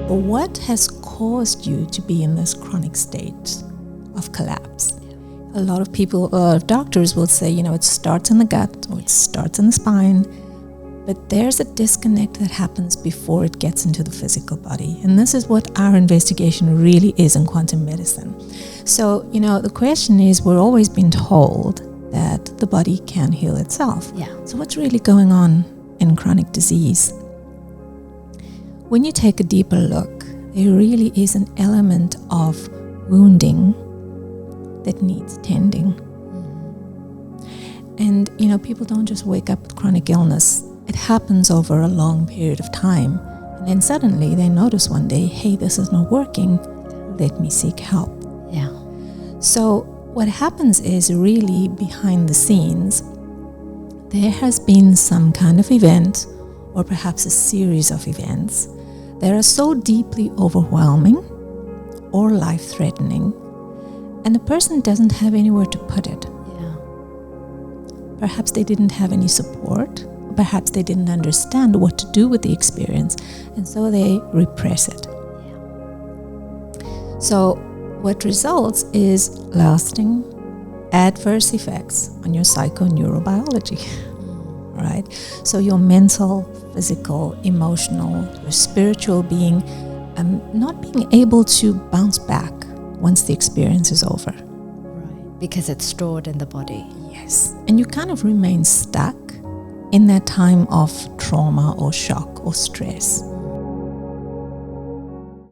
But what has caused you to be in this chronic state of collapse? A lot of people, doctors will say, it starts in the gut or it starts in the spine, but there's a disconnect that happens before it gets into the physical body. And this is what our investigation really is in quantum medicine. So, the question is, we're always been told that the body can heal itself. Yeah. So what's really going on in chronic disease? When you take a deeper look, there really is an element of wounding that needs tending. And, people don't just wake up with chronic illness. It happens over a long period of time. And then suddenly they notice one day, hey, this is not working. Let me seek help. Yeah. So what happens is really behind the scenes, there has been some kind of event or perhaps a series of events that are so deeply overwhelming or life-threatening, and the person doesn't have anywhere to put it. Yeah. Perhaps they didn't have any support. Perhaps they didn't understand what to do with the experience, and so they repress it. Yeah. So what results is lasting adverse effects on your psychoneurobiology, right? So your mental, physical, emotional, your spiritual being, not being able to bounce back once the experience is over. Right. Because it's stored in the body. Yes. And you kind of remain stuck in that time of trauma or shock or stress.